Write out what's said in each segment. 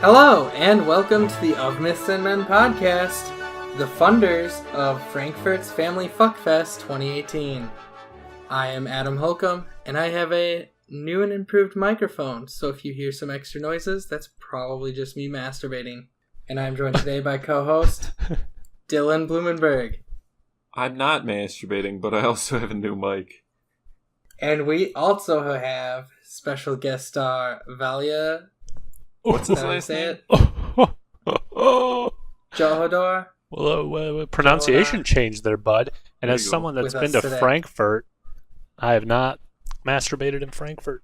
Hello, and welcome to the Of Myths and Men podcast, the funders of Frankfurt's Family Fuckfest 2018. I am Adam Holcomb, and I have a new and improved microphone, so if you hear some extra noises, that's probably just me masturbating. And I'm joined today by co-host Dylan Blumenberg. I'm not masturbating, but I also have a new mic. And we also have special guest star Valia. What's his last name? Johodor. Well, pronunciation changed there, bud. And as someone that's been to Frankfurt, I have not masturbated in Frankfurt.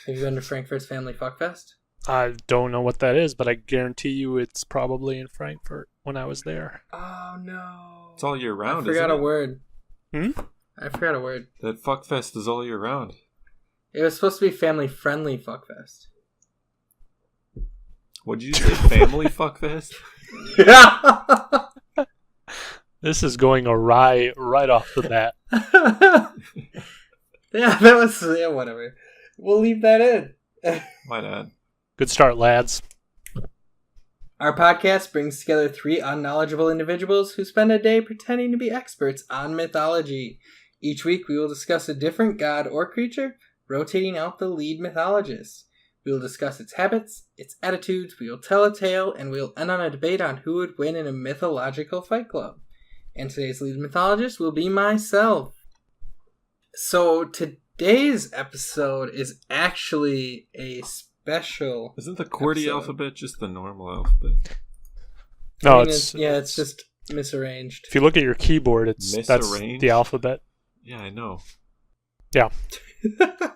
Have you been to Frankfurt's Family Fuckfest? I don't know what that is, but I guarantee you it's probably in Frankfurt when I was there. Oh, no. It's all year round, I forgot isn't a word. I forgot a word. That Fuckfest is all year round. It was supposed to be family-friendly Fuckfest. What'd you say? Family Fuckfest? Yeah. This is going awry right off the bat. Yeah, that was... Yeah, whatever. We'll leave that in. Why not? Good start, lads. Our podcast brings together three unknowledgeable individuals who spend a day pretending to be experts on mythology. Each week we will discuss a different god or creature, rotating out the lead mythologist. We will discuss its habits, its attitudes, we will tell a tale, and we will end on a debate on who would win in a mythological fight club. And today's lead mythologist will be myself. So today's episode is actually a special... Isn't the QWERTY alphabet just the normal alphabet? No, it's just misarranged. If you look at your keyboard, that's the alphabet. Yeah, I know. Yeah. It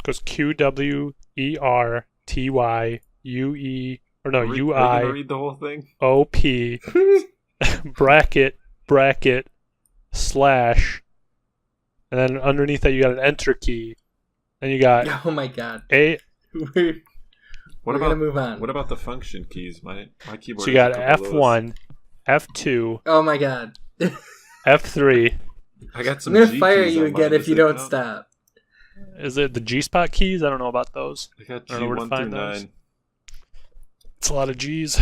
goes Q, W, E, R, T, Y, U, E, or no, U, I, read the whole thing? O, P, bracket, slash, and then underneath that you got an enter key. Then you got... Oh my god. A... We're gonna move on. What about the function keys? My keyboard. So you got F1, F2. Oh my god. F3. I got some. I'm gonna G fire keys you on again mine. if you don't stop. Is it the G-spot keys? I don't know about those. I got I don't know where to G1 find through those. 9. It's a lot of G's.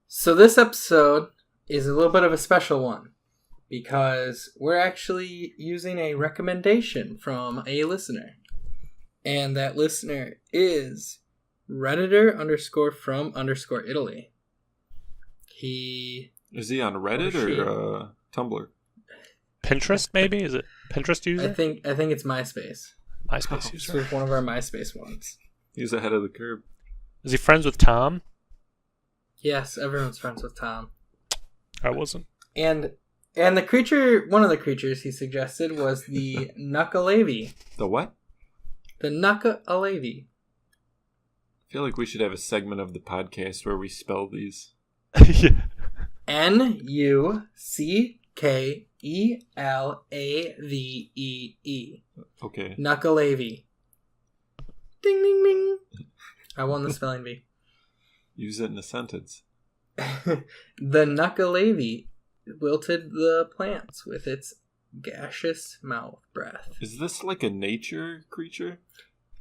So this episode is a little bit of a special one because we're actually using a recommendation from a listener. And that listener is Redditor_from_Italy. Is he on Reddit or Tumblr? Pinterest, maybe? Is it Pinterest user? I think it's MySpace. MySpace user. It's one of our MySpace ones. He's ahead of the curve. Is he friends with Tom? Yes, everyone's friends with Tom. I wasn't. And the creature, one of the creatures he suggested was the Nuckelavee. The what? The Nuckelavee. I feel like we should have a segment of the podcast where we spell these. Yeah. Nuckelavee. Okay. Nuckelavee. Ding, ding, ding. I won the spelling bee. Use it in a sentence. The Nuckelavee wilted the plants with its gaseous mouth breath. Is this like a nature creature?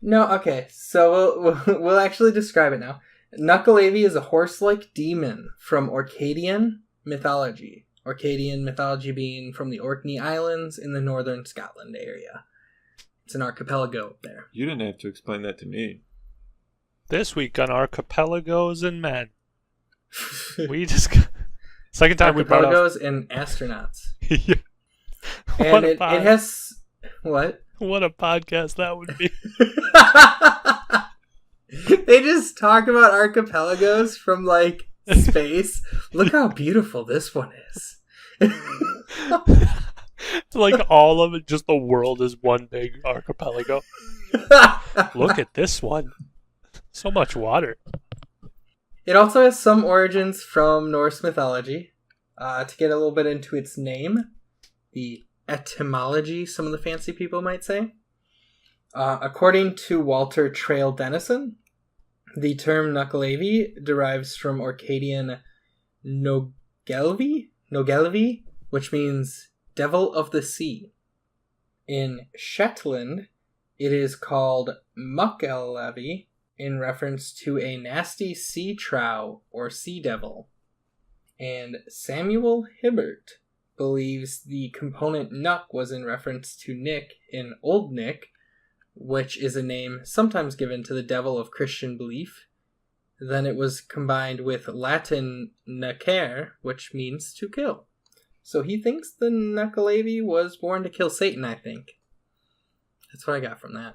No, okay. So we'll actually describe it now. Nuckelavee is a horse-like demon from Orcadian mythology. Orcadian mythology being from the Orkney Islands in the northern Scotland area. It's an archipelago there. You didn't have to explain that to me. This week on Archipelagos and Men. We just... Second time we brought up... Archipelagos and astronauts. Yeah. And it has... What? What a podcast that would be. They just talk about archipelagos from, like, space. Look how beautiful this one is. Like all of it, just the world is one big archipelago. Look at this one. So much water. It also has some origins from Norse mythology. To get a little bit into its name, the etymology, some of the fancy people might say. According to Walter Trail Dennison, the term Nuckelavee derives from Orcadian Nogelvie, which means devil of the sea. In Shetland, it is called Muckelavee, in reference to a nasty sea trow or sea devil. And Samuel Hibbert believes the component Nuck was in reference to Nick in Old Nick, which is a name sometimes given to the devil of Christian belief. Then it was combined with Latin Nucere, which means to kill. So he thinks the Nuckelavee was born to kill Satan, I think. That's what I got from that.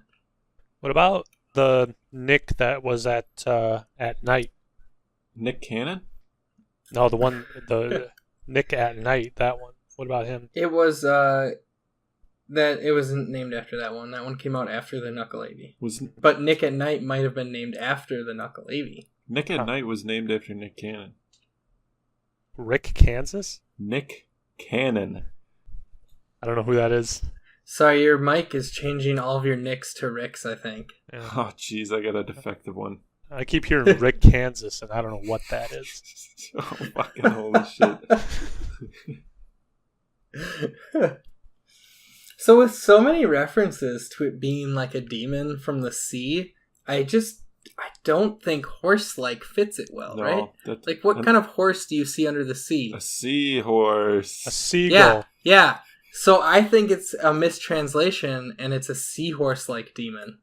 What about the Nick that was at night? Nick Cannon? No, the Nick at night, that one. What about him? It was, it wasn't named after that one. That one came out after the Nuckelavee. But Nick at Night might have been named after the Nuckelavee. Nick at Night was named after Nick Cannon. Rick Kansas? Nick Cannon. I don't know who that is. Sorry, your mic is changing all of your Nicks to Ricks, I think. Yeah. Oh, jeez, I got a defective one. I keep hearing Rick Kansas, and I don't know what that is. Oh, fucking holy shit. So with so many references to it being like a demon from the sea, I don't think horse-like fits it well, right? Like, what kind of horse do you see under the sea? A seahorse. A seagull. Yeah. So I think it's a mistranslation, and it's a seahorse-like demon,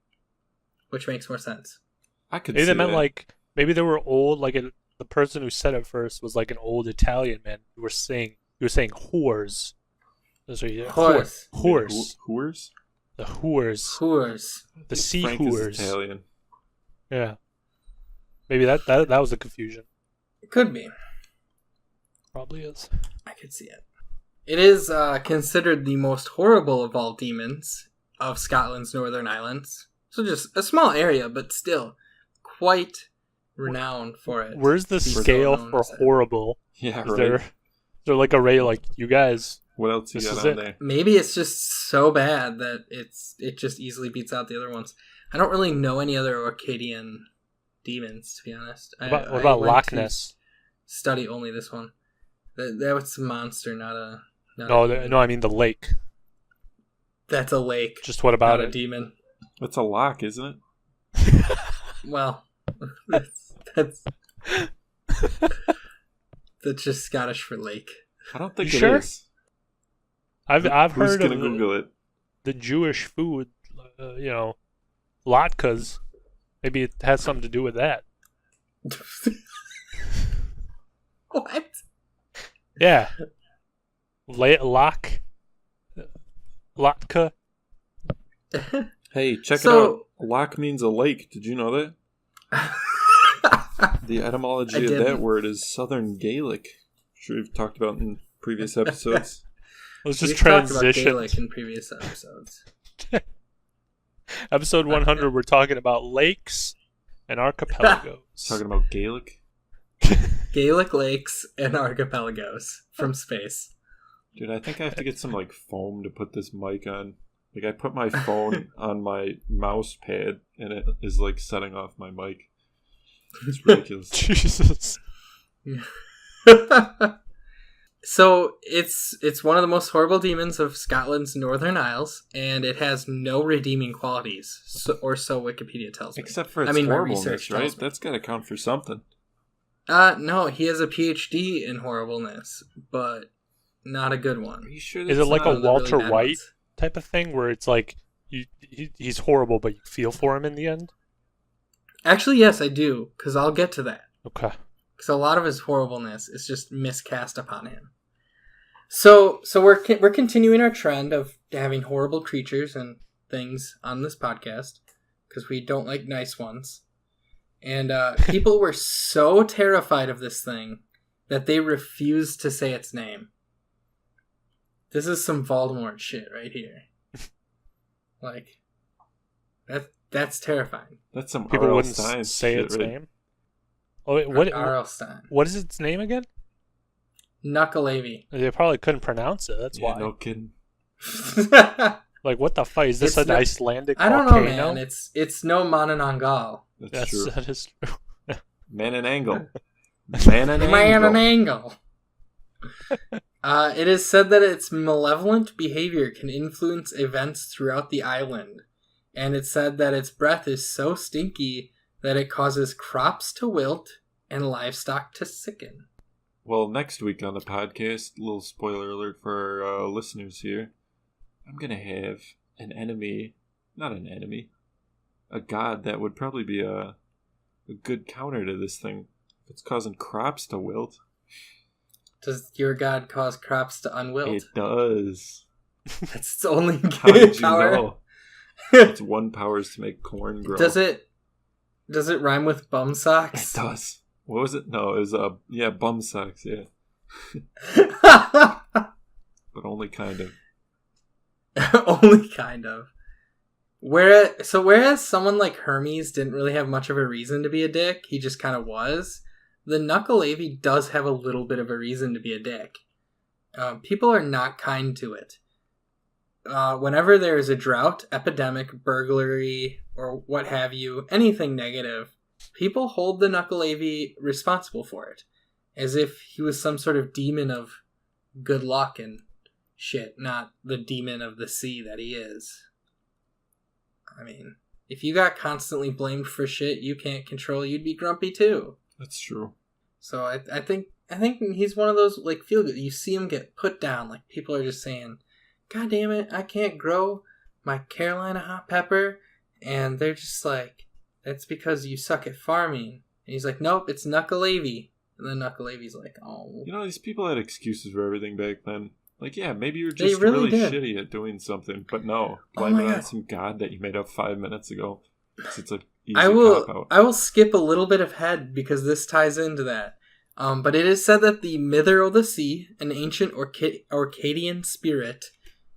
which makes more sense. I could maybe see they meant that. like, maybe they were old, like the person who said it first was like an old Italian man who was saying whores. That's what Horse. Horse. Whores? The whores. Whores. The sea Frank is whores. Italian. Yeah. Maybe that was the confusion. It could be. Probably is. I could see it. It is considered the most horrible of all demons of Scotland's Northern Islands. So just a small area, but still quite renowned for it. Where's the scale for horrible? Yeah, Is right. there like a rate like, you guys... What else you This got is on it. there? Maybe it's just so bad that it just easily beats out the other ones. I don't really know any other Orcadian demons, to be honest. What I about went Loch to Ness? Study only this one. That was a monster, not a No, I mean the lake. That's a lake. Just what about not it? a demon. It's a lock, isn't it? Well, that's just Scottish for lake. I don't think You it sure? is. I've Who's heard gonna of Google it? the Jewish food, latkes. Maybe it has something to do with that. What? Yeah. Latka. Hey, check it So- out. Loch means a lake. Did you know that? The etymology I of didn't. that word is Southern Gaelic. I'm sure we've talked about in previous episodes. Let's just We've talked about transition. Gaelic in previous episodes. Episode 100, we're talking about lakes and archipelagos. Talking about Gaelic? Gaelic lakes and archipelagos from space. Dude, I think I have to get some like foam to put this mic on. Like I put my phone on my mouse pad and it is like setting off my mic. It's ridiculous. Jesus. So it's one of the most horrible demons of Scotland's Northern Isles, and it has no redeeming qualities, so Wikipedia tells me. Except for its my horribleness, research right? tells me. That's got to count for something. No, he has a PhD in horribleness, but not a good one. Are you sure? Is it like One a of the Walter really bad White ones. type of thing where it's like he's horrible, but you feel for him in the end? Actually, yes, I do, because I'll get to that. Okay. Because a lot of his horribleness is just miscast upon him. So we're continuing our trend of having horrible creatures and things on this podcast because we don't like nice ones. And people were so terrified of this thing that they refused to say its name. This is some Voldemort shit right here. Like, that's terrifying. That's some People R.L. wouldn't Stein say shit, its right? name. Oh, wait, what? R.L. Stein. What is its name again? Nuckelavee. They probably couldn't pronounce it. That's Yeah, why. no kidding. Like, what the fuck? Is this It's an no- Icelandic I don't volcano? know, man. It's no Mananangal. That's true. That is true. Man and angle. Man and Man an angle. angle. It is said that its malevolent behavior can influence events throughout the island. And it's said that its breath is so stinky that it causes crops to wilt and livestock to sicken. Well, next week on the podcast, little spoiler alert for our listeners here, I'm going to have an enemy, not an enemy, a god that would probably be a good counter to this thing. If it's causing crops to wilt. Does your god cause crops to unwilt? It does. That's its only How did you power. know? Its one power is to make corn grow. Does it rhyme with bum It socks? does. What was it? No, it was bum socks, yeah. But only kind of. Only kind of. Whereas someone like Hermes didn't really have much of a reason to be a dick, he just kind of was, the Nuckelavee does have a little bit of a reason to be a dick. People are not kind to it. Whenever there is a drought, epidemic, burglary, or what have you, anything negative, people hold the Nuckelavee responsible for it, as if he was some sort of demon of good luck and shit, not the demon of the sea that he is. I mean, if you got constantly blamed for shit you can't control, you'd be grumpy too. That's true. So I think he's one of those, like, feel good. You see him get put down, like people are just saying, God damn it, I can't grow my Carolina hot pepper, and they're just like, that's because you suck at farming. And he's like, nope, it's Nuckelavee. And then Nuckelavee's like, oh. You know, these people had excuses for everything back then. Like, yeah, maybe you're just really really did. shitty at doing something. But no, Oh blame my it on God. some god that you made up 5 minutes ago. It's a easy I cop-out. will skip a little bit ahead because this ties into that. But it is said that the Mither of the Sea, an ancient Orcadian spirit,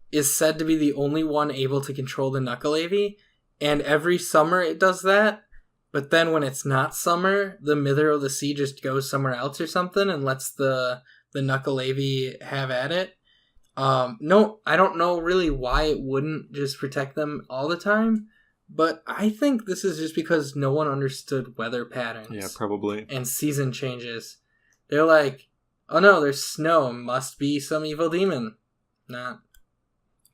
is said to be the only one able to control the Nuckelavee, and every summer it does that. But then when it's not summer, the Mither of the Sea just goes somewhere else or something and lets the Nuckelavee have at it. No, I don't know really why it wouldn't just protect them all the time, but I think this is just because no one understood weather patterns. Yeah, probably. And season changes. They're like, oh no, there's snow, must be some evil demon. Not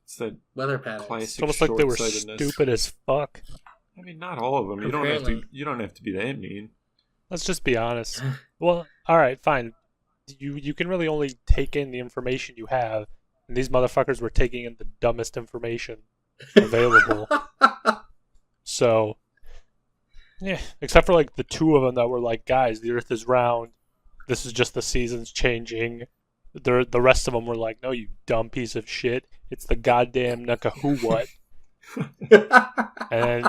It's that weather patterns. classic It's almost like they were short-sightedness. stupid as fuck. I mean, not all of them. You Apparently. don't have to be that mean. Let's just be honest. Well, alright, fine. You can really only take in the information you have, and these motherfuckers were taking in the dumbest information available. So, yeah, except for like the two of them that were like, guys, the earth is round, this is just the seasons changing. The rest of them were like, no, you dumb piece of shit, it's the goddamn Nucka-Who-What. And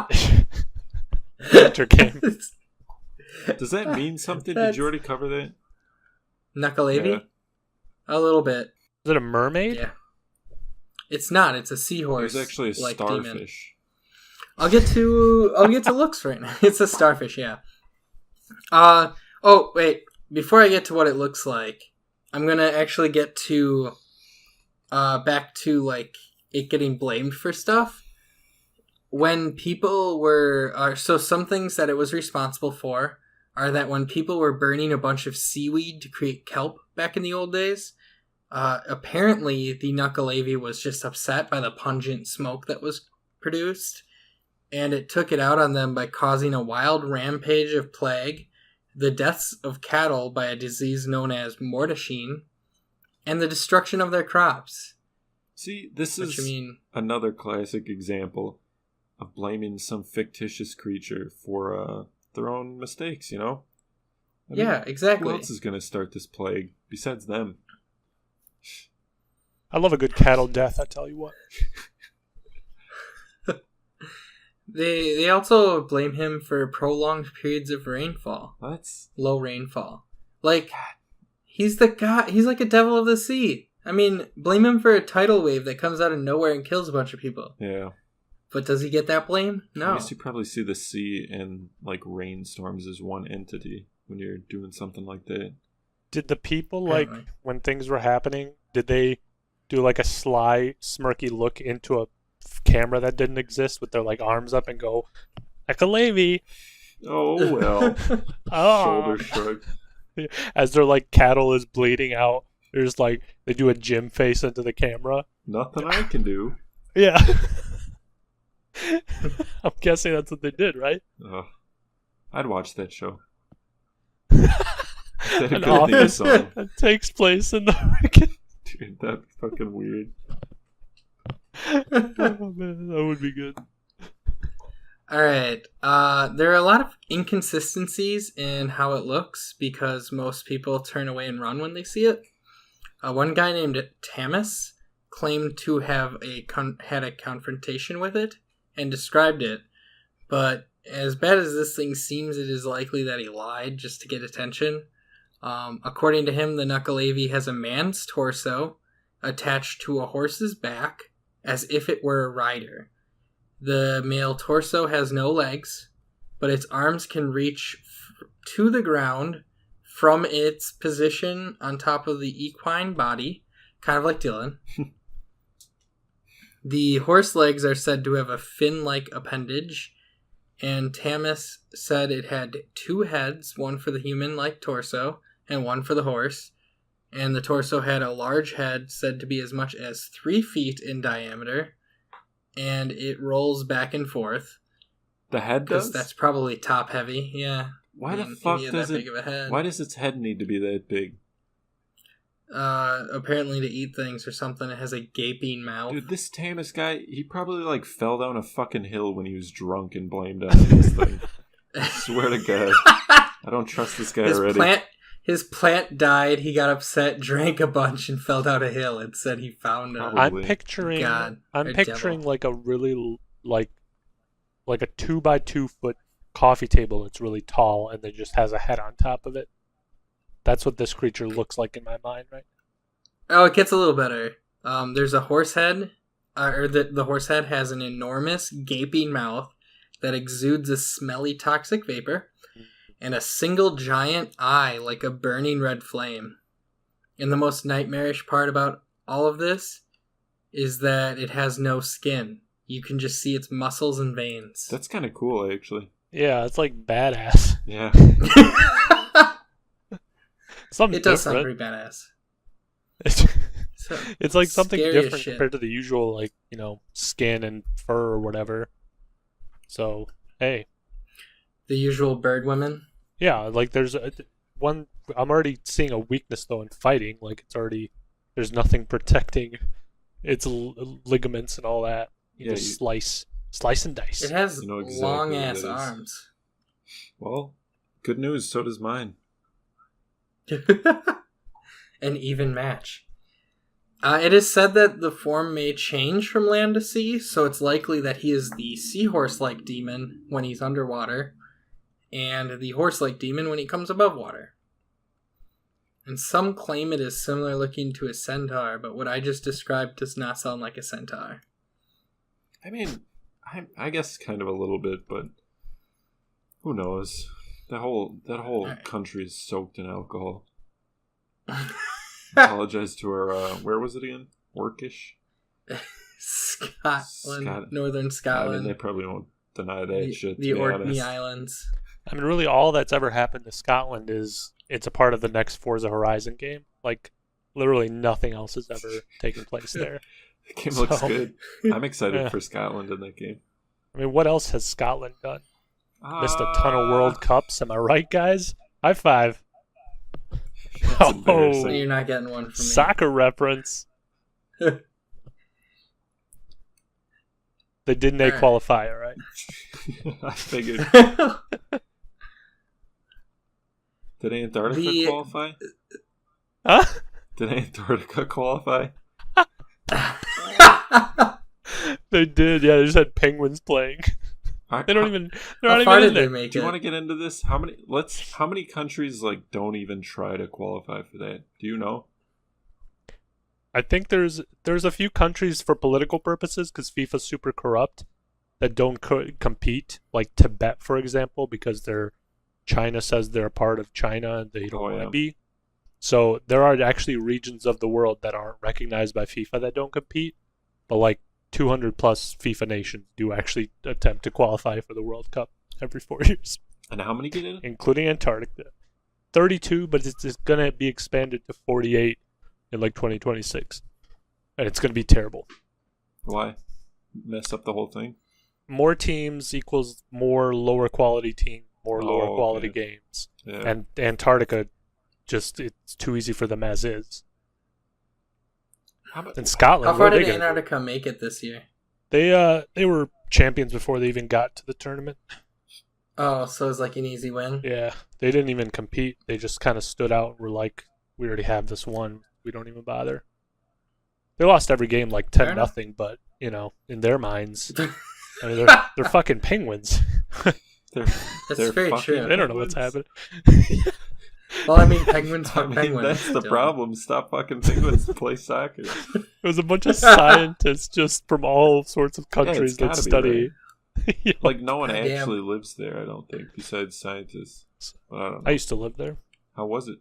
winter came. Does that mean something? Did you already cover that? Nuckelavee? Yeah. A little bit. Is it a mermaid? Yeah. It's not, it's a It seahorse. was actually a like demon. starfish. I'll get to looks right now. It's a starfish, yeah. Oh wait, before I get to what it looks like, I'm gonna actually get to back to like it getting blamed for stuff. When people were so some things that it was responsible for are that when people were burning a bunch of seaweed to create kelp back in the old days, apparently the Nuckelavee was just upset by the pungent smoke that was produced, and it took it out on them by causing a wild rampage of plague, the deaths of cattle by a disease known as mortashine, and the destruction of their crops. See, this Which, is I mean, another classic example of blaming some fictitious creature for their own mistakes, you know? I mean, yeah, exactly. who else is going to start this plague besides them? I love a good cattle death, I tell you what. They also blame him for prolonged periods of rainfall. That's Low rainfall. Like, he's the guy, he's like a devil of the sea. I mean, blame him for a tidal wave that comes out of nowhere and kills a bunch of people. yeah. But does he get that blame? I No. guess you probably see the sea and like rainstorms as one entity when you're doing something like that. Did the people, like, Apparently. when things were happening, did they do like a sly, smirky look into a camera that didn't exist with their like arms up and go, Nuckelavee? Oh well. Oh. Shoulder shrug. As their like cattle is bleeding out, they're just like, they do a Jim face into the camera. Nothing I can do. Yeah. I'm guessing that's what they did, right? Ugh. I'd watch that show. An office that takes place in the freaking... Dude, that's fucking weird. Oh man, that would be good. Alright, there are a lot of inconsistencies in how it looks because most people turn away and run when they see it. One guy named Tamis claimed to have had a confrontation with it and described it, but as bad as this thing seems, it is likely that he lied just to get attention. According to him, the Nuckelavee has a man's torso attached to a horse's back as if it were a rider. The male torso has no legs, but its arms can reach to the ground from its position on top of the equine body, kind of like Dylan. The horse legs are said to have a fin-like appendage, and Tamis said it had 2 heads, one for the human-like torso and one for the horse, and the torso had a large head said to be as much as 3 feet in diameter, and it rolls back and forth. The head does? Because that's probably top heavy, yeah. Why the fuck does it... Big of a head. Why does its head need to be that big? Apparently to eat things or something. It has a gaping mouth. Dude, this Tamis guy, he probably like fell down a fucking hill when he was drunk and blamed on this thing. I swear to God. I don't trust this guy already. His plant died, he got upset, drank a bunch, and fell down a hill and said he found a... Probably. I'm picturing devil. like a really like a 2x2 foot coffee table. It's really tall and it just has a head on top of it. That's what this creature looks like in my mind, right? Oh, it gets a little better. There's a horse head, the horse head has an enormous gaping mouth that exudes a smelly toxic vapor, and a single giant eye like a burning red flame. And the most nightmarish part about all of this is that it has no skin. You can just see its muscles and veins. That's kind of cool, actually. Yeah, it's like badass. Yeah. Something it does different. sound pretty badass. It's like something different shit. compared to the usual, like, skin and fur or whatever. So, hey. The usual bird women? Yeah, like there's one... I'm already seeing a weakness, though, in fighting. Like, there's nothing protecting its ligaments and all that. You just slice and dice. It has exactly long-ass arms. Well, good news, so does mine. An even match. It is said that the form may change from land to sea, so it's likely that he is the seahorse-like demon when he's underwater, and the horse-like demon when he comes above water. And some claim it is similar looking to a centaur, but what I just described does not sound like a centaur. I mean, I guess kind of a little bit, but who knows? That whole right. Country is soaked in alcohol. Apologize to our, where was it again? Orcish? Scotland. Northern Scotland. I mean, they probably won't deny that shit, the Orkney Islands. I mean, really, all that's ever happened to Scotland is it's a part of the next Forza Horizon game. Like, literally nothing else has ever taken place there. The game looks good. I'm excited for Scotland in that game. I mean, what else has Scotland done? Missed a ton of World Cups. Am I right, guys? High five. Oh, you're not getting one from me. Soccer reference. They didn't qualify, all right? I figured. Did Antarctica qualify? Huh? Did Antarctica qualify? They did, yeah. They just had penguins playing. They don't even. They're not even in there. Do you want to get into this? How many countries don't even try to qualify for that? Do you know? I think there's a few countries for political purposes because FIFA's super corrupt that don't compete, like Tibet, for example, because China says they're a part of China and they don't want to be. So there are actually regions of the world that aren't recognized by FIFA that don't compete, but like 200 plus FIFA nations do actually attempt to qualify for the World Cup every 4 years. And how many get in? Including Antarctica. 32, but it's going to be expanded to 48 in like 2026. And it's going to be terrible. Why? Mess up the whole thing? More teams equals more lower quality teams more lower quality games. Yeah. And Antarctica, it's too easy for them as is. In Scotland, how far did Antarctica make it this year? They were champions before they even got to the tournament. Oh, so it was like an easy win? Yeah, they didn't even compete. They just kind of stood out and were like, we already have this one. We don't even bother. They lost every game like 10-0, but, in their minds, I mean, they're fucking penguins. That's very true. They don't know what's happening. Well, I mean, penguins are penguins. That's the problem. Stop fucking penguins to play soccer. It was a bunch of scientists just from all sorts of countries that study. Like, no one actually lives there, I don't think, besides scientists. But I don't know. I used to live there. How was it?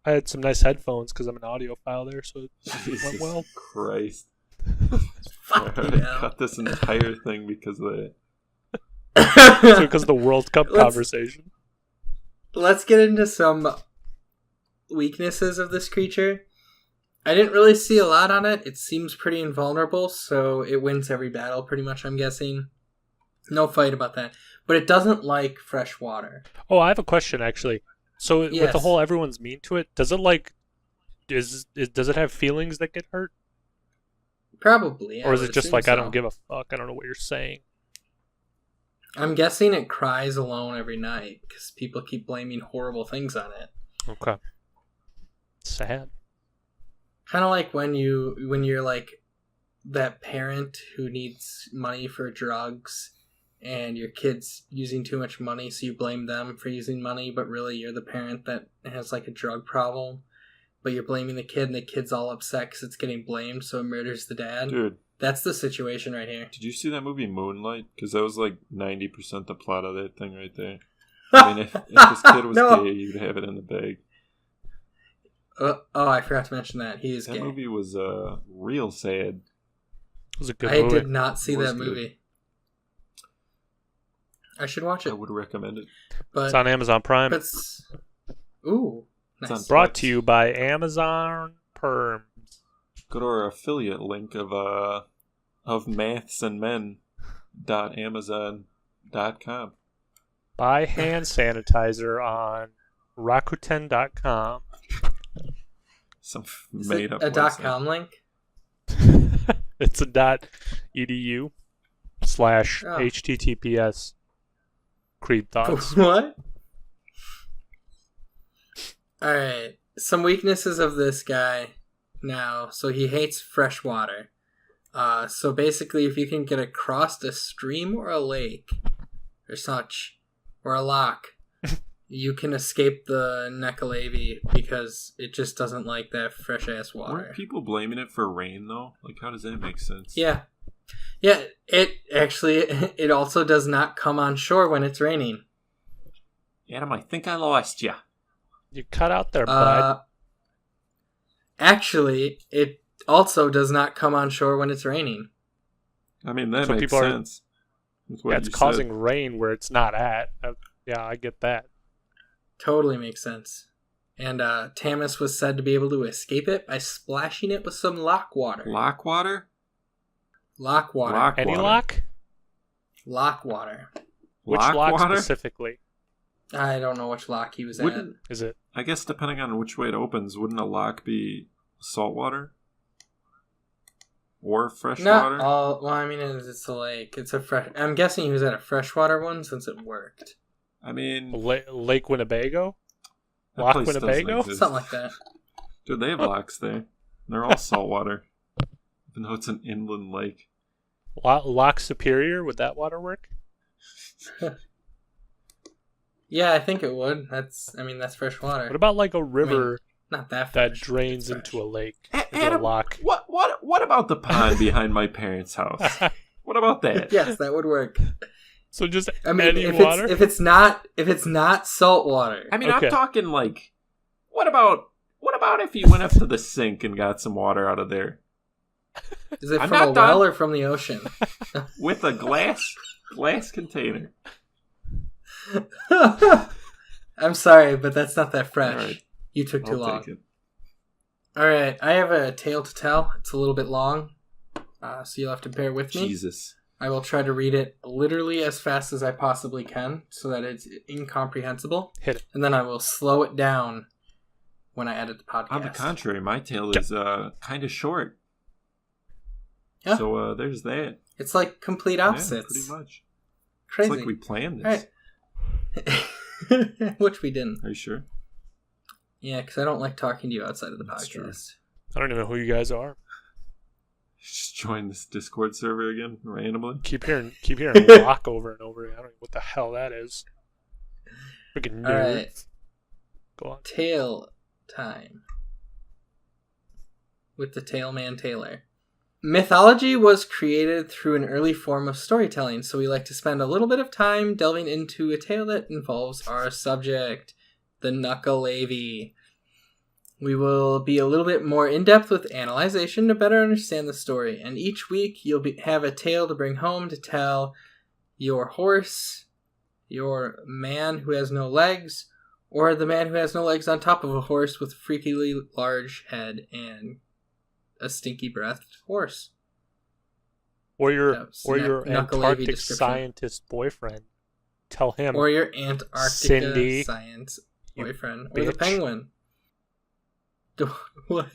I had some nice headphones because I'm an audiophile there, so it went well. Christ. Yeah. Cut this entire thing because of that. So because of the World Cup conversation. Let's get into some weaknesses of this creature. I didn't really see a lot on it. It seems pretty invulnerable, so it wins every battle pretty much, I'm guessing. No fight about that. But it doesn't like fresh water. Oh, I have a question, actually. So with the whole everyone's mean to it, does it does it have feelings that get hurt? Probably. Or is it just like, I don't give a fuck, I don't know what you're saying? I'm guessing it cries alone every night because people keep blaming horrible things on it. Okay. Sad. Kind of like when you're like that parent who needs money for drugs and your kid's using too much money, so you blame them for using money, but really you're the parent that has like a drug problem, but you're blaming the kid and the kid's all upset because it's getting blamed, so it murders the dad. Dude. That's the situation right here. Did you see that movie Moonlight? Because that was like 90% the plot of that thing right there. I mean, if this kid was gay, you'd have it in the bag. I forgot to mention that. He is gay. That movie was real sad. It was a good movie. I did not see that movie. I should watch it. I would recommend it. But it's on Amazon Prime. Ooh. Nice. Brought to you by Amazon Perms. Go to our affiliate link of mathsandmen.amazon.com. Buy hand sanitizer on Rakuten.com. Some Is made it up a .com link? It's a .edu/https. Creed thoughts. What? Alright. Some weaknesses of this guy now. So he hates fresh water. So basically, if you can get across a stream or a lake or such, or a loch, you can escape the Nuckelavee because it just doesn't like that fresh ass water. Weren't people blaming it for rain though? Like, how does that make sense? Yeah. Yeah, it also does not come on shore when it's raining. Adam, I think I lost you. You cut out there, bud. Actually, it also does not come on shore when it's raining. I mean, that makes sense. It's causing rain where it's not at. Yeah, I get that. Totally makes sense. And Tamis was said to be able to escape it by splashing it with some loch water. Loch water? Loch water. Any loch? Loch water. Which loch specifically? I don't know which loch he was at. Is it? I guess depending on which way it opens, wouldn't a loch be salt water? Or fresh water? Well, I mean, it's a lake. It's a fresh... I'm guessing he was at a freshwater one since it worked. I mean... Lake Winnebago? Loch Winnebago? Something like that. Dude, they have lochs there. They're all saltwater. Even though it's an inland lake. Loch Superior? Would that water work? Yeah, I think it would. That's fresh water. What about like a river not that drains into a lake? Adam, a loch? What about the pond behind my parents' house? What about that? Yes, that would work. So just any water? If it's not salt water. I mean, okay. I'm talking like, what about if you went up to the sink and got some water out of there? Is it from a well or from the ocean? With a glass container. I'm sorry, but that's not that fresh. Right. You took too long. Alright, I have a tale to tell. It's a little bit long, so you'll have to bear with me. Jesus. I will try to read it literally as fast as I possibly can so that it's incomprehensible. Hit it. And then I will slow it down when I edit the podcast. On the contrary, my tale is kind of short. Yeah. So there's that. It's like complete opposites. Yeah, pretty much. Crazy. It's like we planned this. Right. Which we didn't. Are you sure? Yeah, because I don't like talking to you outside of the That's podcast. true. I don't even know who you guys are. Just join this Discord server again randomly. Keep hearing lock over and over. I don't know what the hell that is. Freaking All nerd. right. Go on. Tale time. With the Tailman Taylor. Mythology was created through an early form of storytelling, so we like to spend a little bit of time delving into a tale that involves our subject, the Nuckelavee. We will be a little bit more in-depth with analyzation to better understand the story, and each week you'll have a tale to bring home to tell your horse, your man who has no legs, or the man who has no legs on top of a horse with a freakily large head and a stinky-breathed horse. Or your Nuckelavee Antarctic description. scientist boyfriend. Tell him. Or your Antarctica Cindy, science boyfriend. Or bitch. the penguin. What?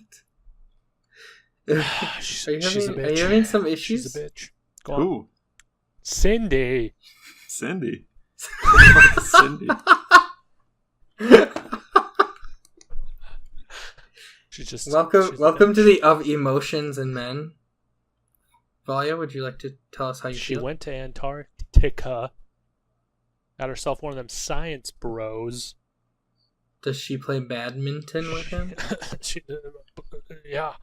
She's Are a bitch. you having some issues? She's a bitch. Go on. Who? Cindy. Cindy. Cindy. She's Welcome to the Of Emotions and Men. Valia, would you like to tell us how you She feel? went to Antarctica. Got herself one of them science bros. Does she play badminton with him? Yeah.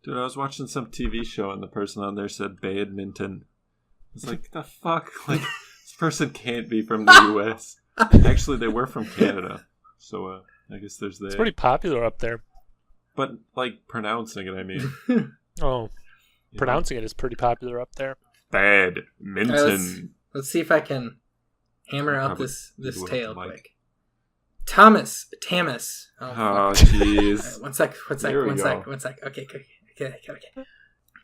Dude, I was watching some TV show and the person on there said badminton. I was like, the fuck? Like, this person can't be from the US. Actually, they were from Canada. So, I guess there's that. It's pretty popular up there. But, like, pronouncing it, I mean. Oh, you pronouncing it is pretty popular up there. Badminton. All right, let's see if I can hammer out Probably this do it with tale the mic. quick. Tamus. Oh, fuck. jeez. Alright, one sec. There we go. Okay.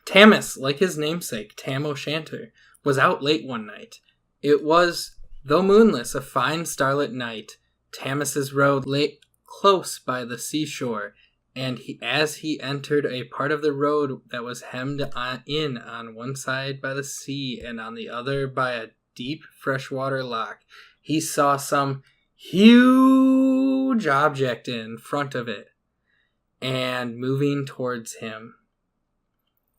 Tamus, like his namesake, Tam O'Shanter, was out late one night. It was, though moonless, a fine starlit night. Tamus's road lay close by the seashore, and as he entered a part of the road that was hemmed in on one side by the sea and on the other by a deep freshwater loch, he saw some huge object in front of it and moving towards him.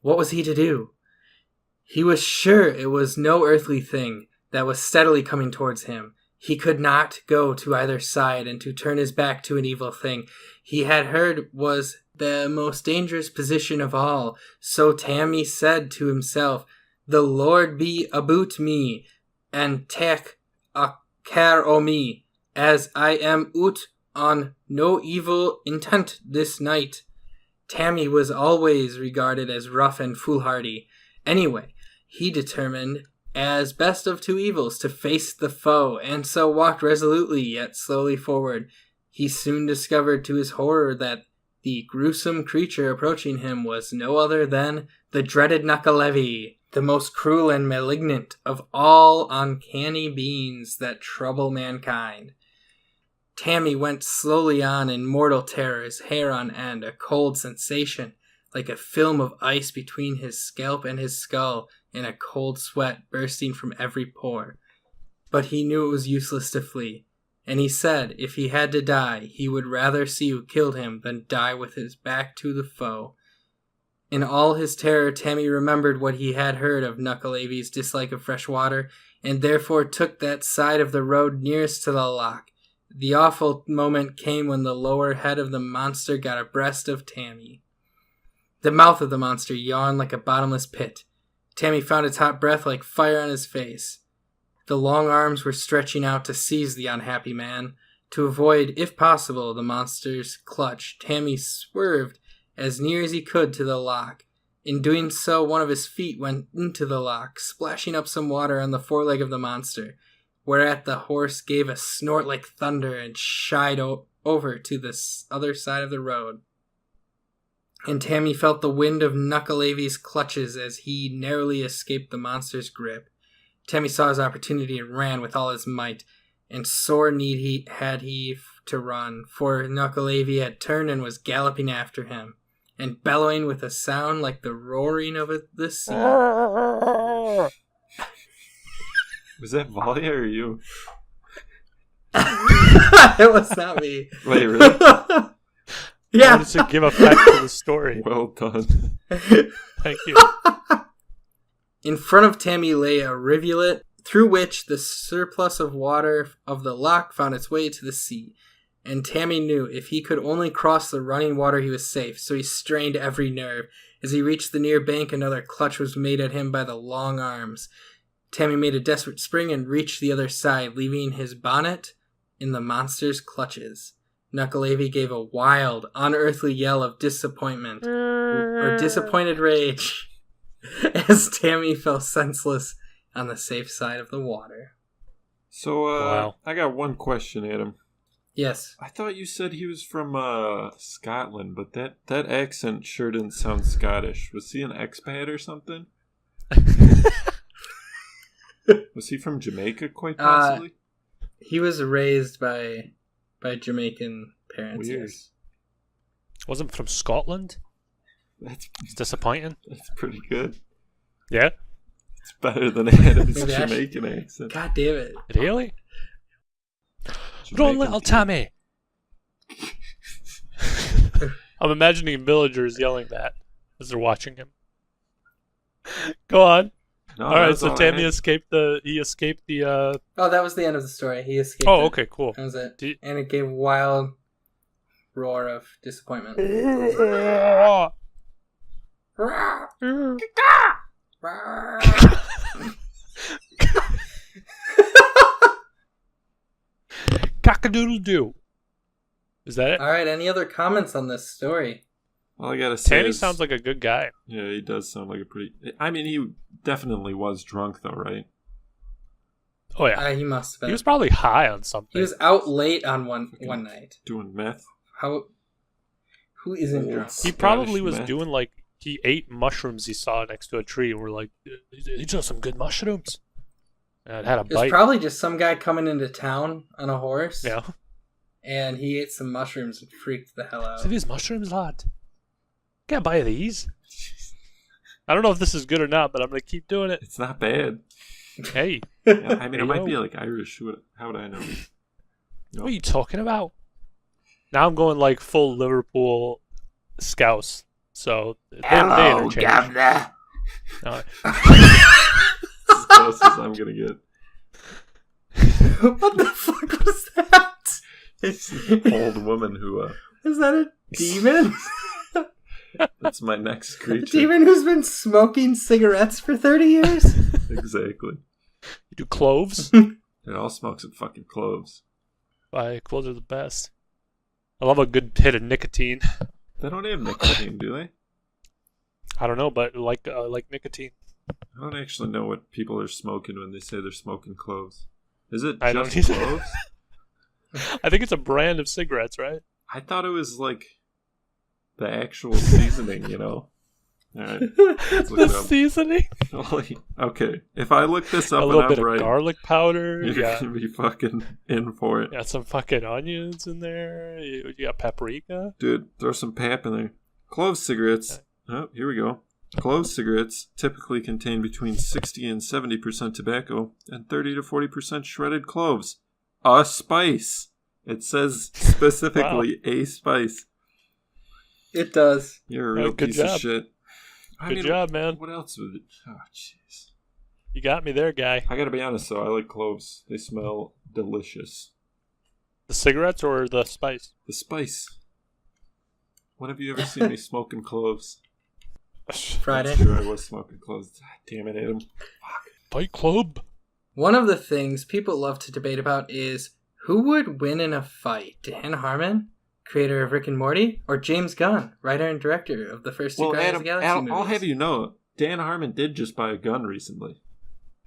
What was he to do? He was sure it was no earthly thing that was steadily coming towards him. He could not go to either side, and to turn his back to an evil thing he had heard was the most dangerous position of all. So Tammy said to himself, "The Lord be aboot me, and take a care o' me, as I am out on no evil intent this night." Tammy was always regarded as rough and foolhardy. Anyway, he determined, as best of two evils, to face the foe, and so walked resolutely yet slowly forward. He soon discovered to his horror that the gruesome creature approaching him was no other than the dreaded Nuckelavee, the most cruel and malignant of all uncanny beings that trouble mankind. Tammy went slowly on in mortal terror, his hair on end, a cold sensation like a film of ice between his scalp and his skull, and a cold sweat bursting from every pore. But he knew it was useless to flee, and he said if he had to die, he would rather see who killed him than die with his back to the foe. In all his terror, Tammy remembered what he had heard of Nuckelavee's dislike of fresh water, and therefore took that side of the road nearest to the loch. The awful moment came when the lower head of the monster got abreast of Tammy. The mouth of the monster yawned like a bottomless pit. Tammy found its hot breath like fire on his face. The long arms were stretching out to seize the unhappy man. To avoid, if possible, the monster's clutch, Tammy swerved as near as he could to the loch. In doing so, one of his feet went into the loch, splashing up some water on the foreleg of the monster, whereat the horse gave a snort like thunder and shied over to the other side of the road. and Tammy felt the wind of Nuckalavee's clutches as he narrowly escaped the monster's grip. Tammy saw his opportunity and ran with all his might, and sore need had he to run, for Nuckelavee had turned and was galloping after him, and bellowing with a sound like the roaring of the sea. Was that Valia or you? It was not me. Wait, really? Yeah. I wanted to give effect to the story. Well done. Thank you. In front of Tammy lay a rivulet, through which the surplus of water of the loch found its way to the sea. And Tammy knew if he could only cross the running water he was safe, so he strained every nerve. As he reached the near bank, another clutch was made at him by the long arms. Tammy made a desperate spring and reached the other side, leaving his bonnet in the monster's clutches. Nuckelavee gave a wild, unearthly yell of disappointment, or disappointed rage, as Tammy fell senseless on the safe side of the water. So, Wow. I got one question, Adam. Yes. I thought you said he was from Scotland, but that accent sure didn't sound Scottish. Was he an expat or something? Was he from Jamaica, quite possibly? He was raised by Jamaican parents. Weird. Yes. Wasn't from Scotland? That's Disappointing. pretty good. Yeah? It's better than Adam's Maybe I Jamaican accent. God damn it. Really? Jamaican Run, little Tammy! I'm imagining villagers yelling that as they're watching him. Go on. No, All right, that's so all I Tammy had. escaped the. Oh, that was the end of the story. He escaped. Oh, it. okay, cool. That was it. Do you- And it gave a wild roar of disappointment. Cock-a-doodle-doo. Is that it? All right, any other comments on this story? All I gotta say Tammy is, sounds like a good guy. yeah, he does sound like a pretty. I mean, he definitely was drunk, though, right? Oh yeah, He must have been. he was probably high on something. He was out late on one night. Doing meth. How? Who isn't Old drunk? He probably Scottish was meth. doing like he ate mushrooms he saw next to a tree, and we're like, "These are some good mushrooms." And had a It was bite. probably just some guy coming into town on a horse. Yeah. And he ate some mushrooms and freaked the hell out. See these mushrooms, lad? Can't buy these. I don't know if this is good or not, but I'm gonna keep doing it. It's not bad. Hey, Yeah, I mean, it might Yo. be like Irish. How would I know? what are you talking about? Now I'm going like full Liverpool Scouse. So they interchange. Governor. No, As close as I'm gonna get. What the fuck was that? Old woman who. Is that a demon? That's my next A creature. demon who's been smoking cigarettes for 30 years? Exactly. you do cloves. It all smokes of fucking cloves. Why cloves are the best. I love a good hit of nicotine. They don't have nicotine, do they? I don't know, but like nicotine. I don't actually know what people are smoking when they say they're smoking cloves. Is it I just don't either. cloves? I think it's a brand of cigarettes, right? I thought it was like the actual seasoning, you know? Alright, let's look The it up. seasoning. Okay, if I look this up A and little I'm bit of right, garlic powder. you're Yeah. gonna be fucking in for it. Got some fucking onions in there. You got paprika. Dude, throw some pap in there. Clove cigarettes. Oh, here we go. Clove cigarettes typically contain between 60 and 70% tobacco and 30 to 40% shredded cloves. A spice. It says specifically a spice. It does. You're a real Good piece job. of shit. Good job, man. What else would it? Oh, jeez. You got me there, guy. I gotta be honest though, I like cloves. They smell delicious. The cigarettes or the spice? The spice. When have you ever seen me smoking cloves? Friday. That's true, I was smoking cloves. Damn it, Adam. Fight Club. One of the things people love to debate about is who would win in a fight? Dan Harmon, creator of Rick and Morty, or James Gunn, writer and director of the first two Well, Guardians of Adam, the Galaxy movies? I'll have you know, Dan Harmon did just buy a gun recently.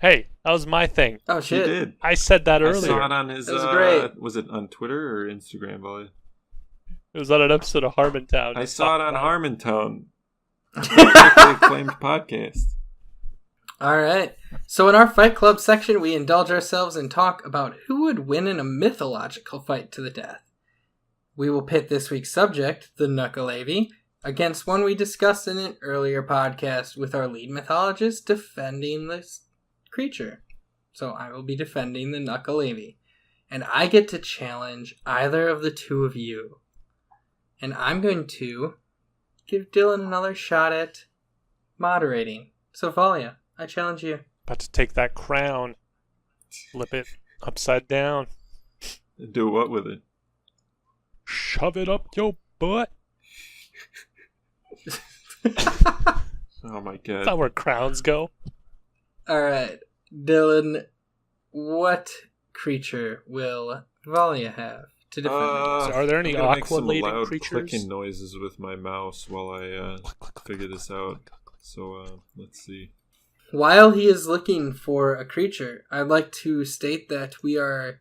Hey, that was my thing. Oh He shit! did. I said that I earlier. saw it on his. That was great. Was it on Twitter or Instagram? Volley? It was on an episode of Harmontown. I saw it on Harmontown. Critically acclaimed podcast. All right. So in our Fight Club section, we indulge ourselves and talk about who would win in a mythological fight to the death. We will pit this week's subject, the Nuckelavee, against one we discussed in an earlier podcast with our lead mythologist defending this creature. So I will be defending the Nuckelavee. And I get to challenge either of the two of you. And I'm going to give Dylan another shot at moderating. So Valia, I challenge you. About to take that crown, flip it upside down, And do what with it? shove it up your butt. Oh my That's god. not where crowns go. Alright, Dylan, what creature will Valia have to defend So are there any I'm gonna make some aqua-laden loud creatures? clicking noises with my mouse while I figure this out. So let's see. While he is looking for a creature, I'd like to state that we are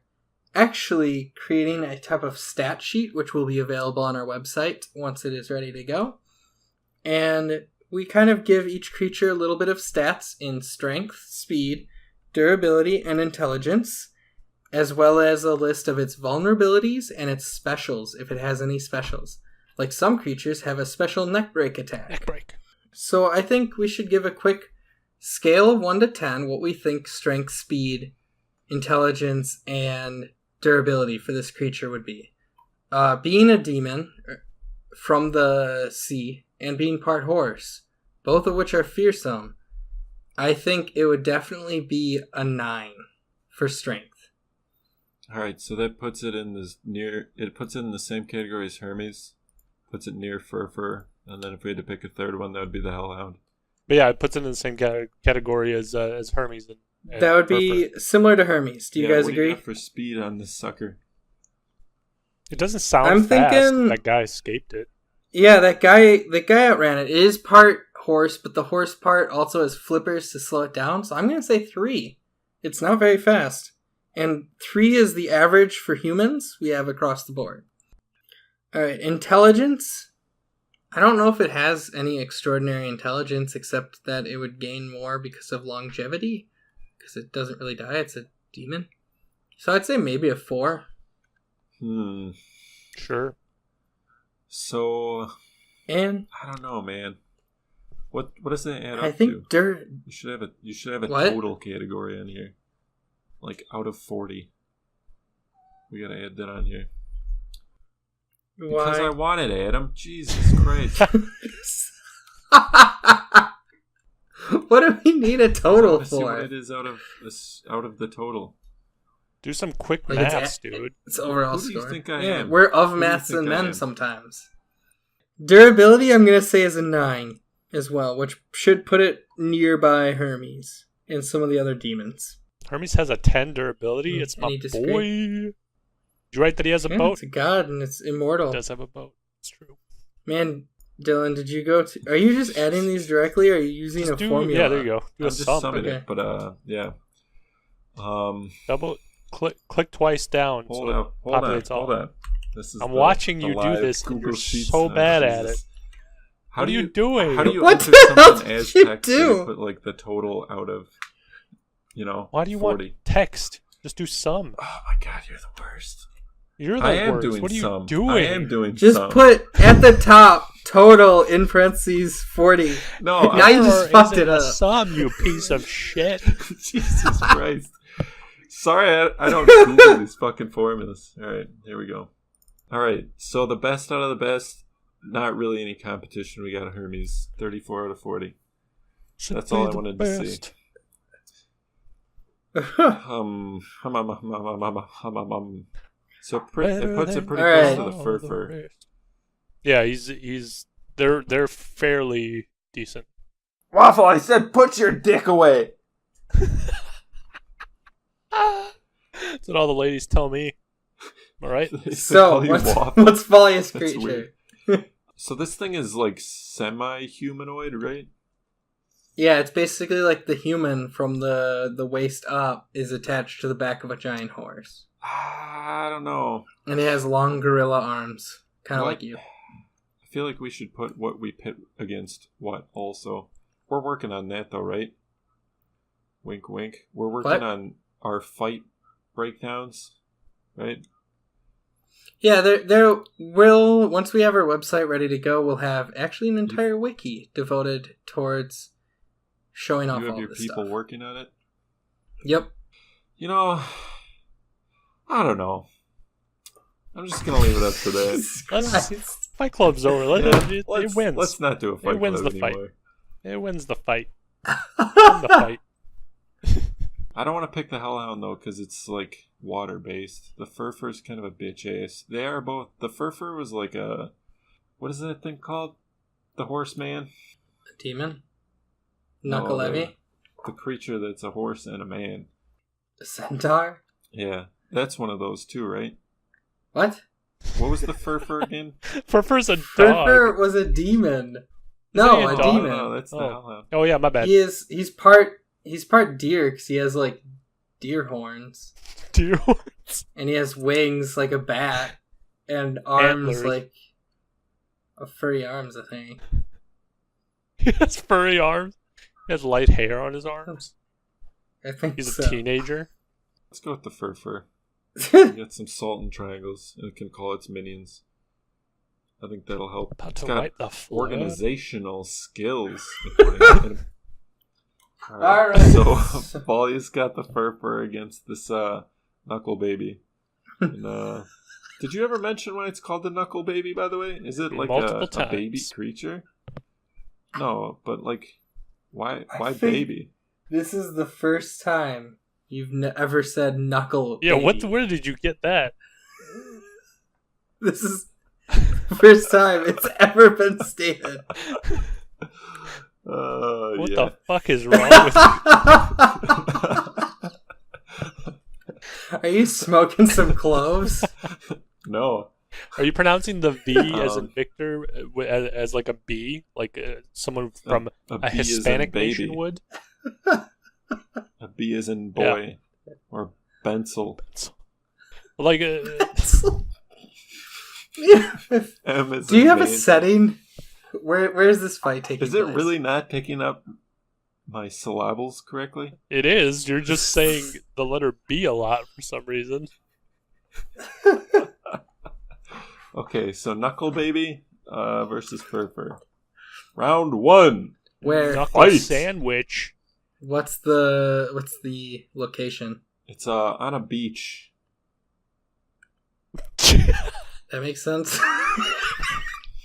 actually creating a type of stat sheet which will be available on our website once it is ready to go. And we kind of give each creature a little bit of stats in strength, speed, durability, and intelligence, as well as a list of its vulnerabilities and its specials, if it has any specials. Like some creatures have a special neck break attack. Neck break. So I think we should give a quick scale of 1 to 10 what we think strength, speed, intelligence, and durability for this creature would be. Being a demon from the sea and being part horse, both of which are fearsome, I think it would definitely be a 9 for strength. Alright, so that puts it in this it puts it in the same category as Hermes. Puts it near Fur, and then if we had to pick a third one, that would be the Hellhound. But yeah, it puts it in the same category as Hermes. And That would be similar to Hermes. Do you guys what agree? Do you got for speed on this sucker? It doesn't sound I'm fast. thinking- That guy escaped it. Yeah, that guy outran it. It is part horse, but the horse part also has flippers to slow it down. So I'm going to say 3. It's not very fast. And 3 is the average for humans we have across the board. Alright, intelligence. I don't know if it has any extraordinary intelligence except that it would gain more because of longevity. Because it doesn't really die, it's a demon. So I'd say maybe a 4. Sure. So, And I don't know, man. What does that add up I think to? You should have a What? total category on here. Like out of 40. We gotta add that on here. Because I why? wanted to add them. Jesus Christ. What do we need a total Let's see what for? it is out of the total. Do some quick Like it's maths, dude. It's overall Who do you score. think I yeah, am? we're of Who do you maths think and I men am? sometimes. Durability, I'm going to say, is a 9 as well, which should put it nearby Hermes and some of the other demons. Hermes has a 10 durability. It's my Any boy. disagree? Did you write that he has a Yeah, boat? it's a god and it's immortal. He does have a boat. It's true. Man, Dylan, did you go to... Are you just adding these directly, or are you using Just a do, formula? yeah, there you go. Do I'm a just sum. summing okay. it, but yeah. Double click twice down. Hold so it on. populates all. Hold on. This is I'm watching the you do live this, and Google you're Sheets so now. bad at Jesus. it. What are you doing? How do you What enter the hell something did as you text do? and put like the total out of, Why do you 40? want text? Just do sum. Oh my god, you're the worst. You're the I am worst. doing What are you some. doing? I am doing Just some. put at the top, total, in parentheses, 40. No, Now you just Error fucked isn't it a up. sum, you piece of shit. Jesus Christ. Sorry, I don't Google these fucking formulas. Alright, here we go. Alright, so the best out of the best, not really any competition. We got a Hermes, 34 out of 40. Should That's be all I the wanted to see. best. So it puts it pretty Alright. close to the fur. Yeah, they're fairly decent. Waffle, I said put your dick away. That's what all the ladies tell me. All right. So, what's Valia's That's creature? So this thing is like semi-humanoid, right? Yeah, it's basically like the human from the waist up is attached to the back of a giant horse. I don't know. And it has long gorilla arms. Kind of like you. I feel like we should put what we pit against what also. We're working on that though, right? Wink, wink. We're working on our fight breakdowns, right? Yeah, there will, once we have our website ready to go, we'll have actually an entire wiki devoted towards showing off all this stuff. You have your people working on it? Yep. You know, I don't know. I'm just going to leave it up to that. Fight Club's over. It wins. Let's not do a Fight Club anymore. Fight. It wins the fight. The fight. I don't want to pick the Hellhound, though, because it's, like, water-based. The Furfur's kind of a bitch-ass. They are both... The Furfur was like a... What is that thing called? The Horseman? A demon? Nuckelavee? No, the creature that's a horse and a man. A centaur? Yeah. That's one of those, too, right? What? What was the Furfur again? Furfur's a dog. Furfur was a demon. No, a demon. No, that's the Hellhound. Oh, yeah, my bad. He's part deer because he has, like, deer horns. Deer horns? And he has wings like a bat. And arms Antlers. like... furry arms, I think. He has furry arms. He has light hair on his arms. I think He's so. a teenager. Let's go with the Furfur. Get some salt and triangles, and it can call its minions. I think that'll help. About It's to got wipe the floor. organizational skills. All right. So, Bally's got the Furfur against this Knuckle Baby. And, did you ever mention why it's called the Knuckle Baby, by the way? Is it like a baby creature? No, but like, why baby? This is the first time you've ever said knuckle Yeah, baby. where did you get that? This is the first time it's ever been stated. What Yeah. the fuck is wrong with you? Are you smoking some cloves? No. Are you pronouncing the V as in Victor as like a B? Like someone from a B as in Hispanic baby. nation would? A B as in boy. Or Bensel. Like M as Do you in have a man. setting? Where is this fight taking Is it place? really not picking up my syllables correctly? it is. You're just saying the letter B a lot for some reason. Okay, so Knuckle Baby versus Furfur. Round 1. Where? Knuckle Fight. sandwich. What's the location? It's on a beach. That makes sense.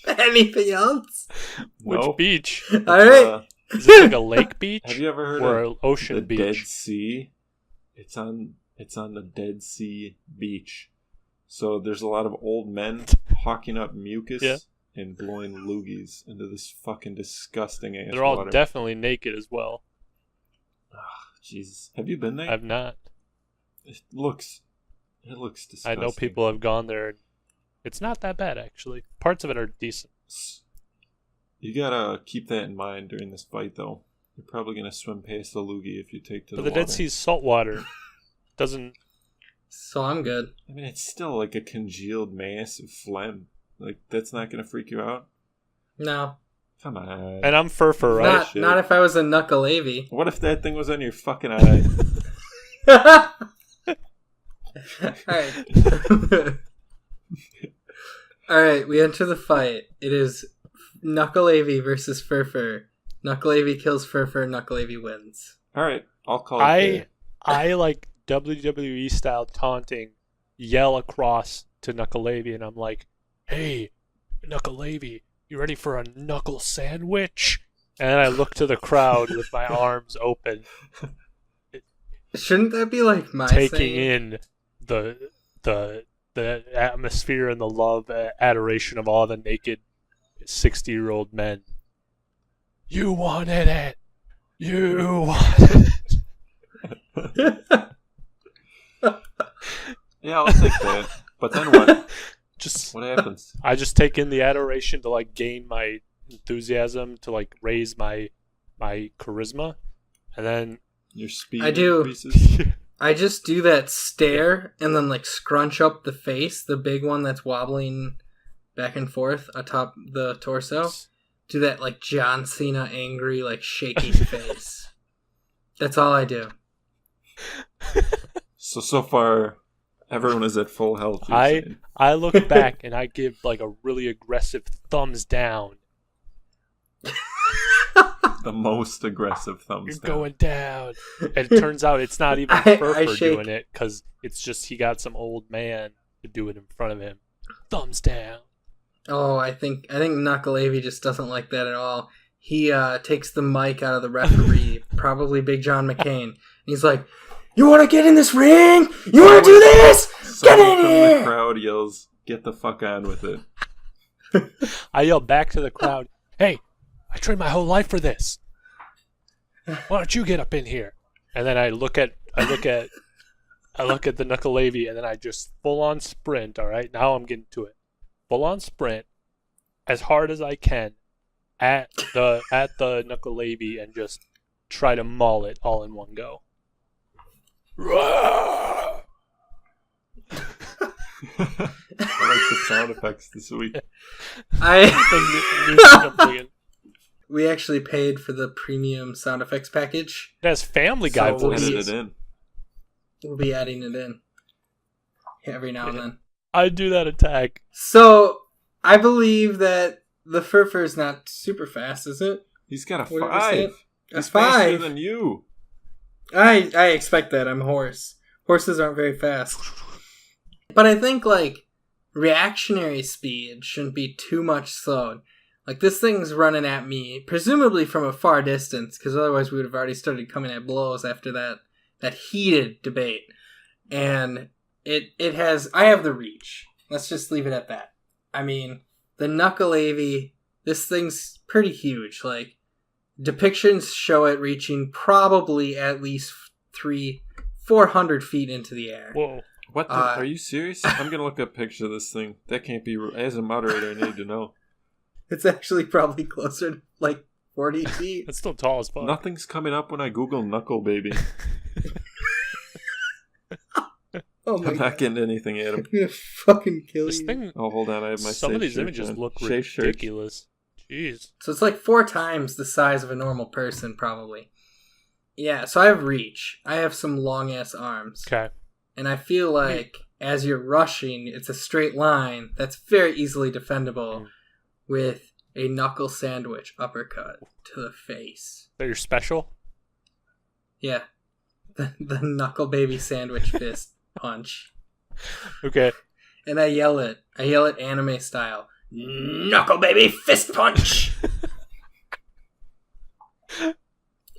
Anything else? Which Nope. beach? All right. Is it like a lake beach Have you ever heard or of an ocean the beach? Dead Sea? It's on the Dead Sea beach. So there's a lot of old men hawking up mucus and blowing loogies into this fucking disgusting ass They're all water. definitely naked as well. Jesus. Have you been there? I've not. It looks disgusting. I know people have gone there. It's not that bad, actually. Parts of it are decent. You gotta keep that in mind during this fight, though. You're probably gonna swim past the loogie if you take to But the the water. Dead Sea's salt water. Doesn't... So I'm good. I mean, it's still like a congealed mass of phlegm. Like, that's not gonna freak you out? No. Come on. And I'm Furfur, right? Not if I was a Nuckelavee. What if that thing was on your fucking eye? Alright. Alright, we enter the fight. It is Nuckelavee versus Furfur. Nuckelavee kills Furfur, Nuckelavee wins. Alright, I'll call it I like WWE style taunting, yell across to Nuckelavee, and I'm like, "Hey, Nuckelavee, you ready for a knuckle sandwich?" And then I look to the crowd with my arms open, Shouldn't that be like my taking saying? in the atmosphere and the love, adoration of all the naked 60-year-old men. You wanted it. You wanted it. Yeah, I'll take that. But then what? Just What happens? I just take in the adoration to like gain my enthusiasm, to like raise my charisma, and then Your speed I do. increases? I just do that stare and then like scrunch up the face, the big one that's wobbling back and forth atop the torso. Do that like John Cena angry, like shaking face. That's all I do. So far, everyone is at full health. I look back and I give like a really aggressive thumbs down. The most aggressive thumbs You're down. going down. And it turns out it's not even Furfur doing it, because it's just he got some old man to do it in front of him. Thumbs down. Oh, I think Nuckelavee just doesn't like that at all. He takes the mic out of the referee, probably Big John McCain. And he's like, "You want to get in this ring? You want to do this? Get in here!" The crowd yells, "Get the fuck on with it!" I yell back to the crowd, "Hey, I trained my whole life for this. Why don't you get up in here?" And then I look at the Nuckelavee, and then I just full on sprint. All right, now I'm getting to it. Full on sprint, as hard as I can, at the Nuckelavee, and just try to maul it all in one go. I like the sound effects this week. We actually paid for the premium sound effects package. That's Family Guy So voices. We'll be adding it in every now and then. I do that attack. So, I believe that the Furfur's not super fast, is it? He's got a What did we say? 5. A He's 5? faster than you. I expect that. I'm a horse. Horses aren't very fast. But I think, like, reactionary speed shouldn't be too much slowed. Like, this thing's running at me, presumably from a far distance, because otherwise we would have already started coming at blows after that heated debate. And it has... I have the reach. Let's just leave it at that. I mean, the Nuckelavee, this thing's pretty huge. Like, depictions show it reaching probably at least 400 feet into the air. Whoa. What the? Are you serious? I'm going to look up a picture of this thing. That can't be... As a moderator, I need to know. It's actually probably closer to, like, 40 feet. That's still tall as fuck. Nothing's coming up when I Google Knuckle Baby. Oh my I'm God. not getting anything, Adam. I'm gonna fucking kill This you. thing, Oh, hold on. I have my some of safe these shirt images on. look Safe shirt. ridiculous. Jeez. So it's like 4 times the size of a normal person, probably. Yeah, so I have reach. I have some long-ass arms. Okay. And I feel like, as you're rushing, it's a straight line that's very easily defendable with a knuckle sandwich uppercut to the face. That your special? Yeah. The knuckle baby sandwich fist punch. Okay. And I yell it anime style. Knuckle baby fist punch!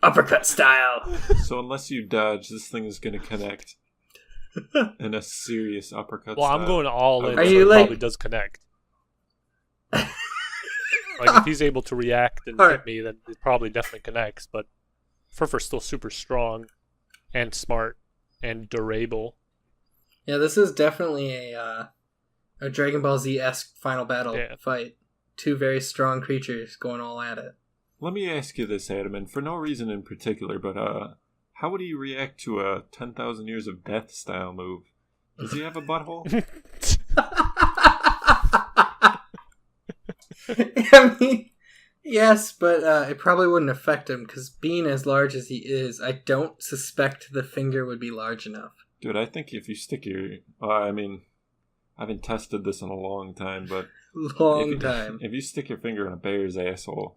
Uppercut style. So unless you dodge, this thing is going to connect in a serious uppercut Well, style. I'm going all in, Are so you it like- probably does connect. Like, if he's able to react and Alright. hit me, then it probably definitely connects, but Furfur's still super strong and smart and durable. Yeah, this is definitely a Dragon Ball Z-esque final battle fight. 2 very strong creatures going all at it. Let me ask you this, Adam, and for no reason in particular, but how would he react to a 10,000 Years of Death style move? Does he have a butthole? I mean, yes, but it probably wouldn't affect him, because being as large as he is, I don't suspect the finger would be large enough. Dude, I think if you stick your... I mean, I haven't tested this in a long time, but... If you stick your finger in a bear's asshole,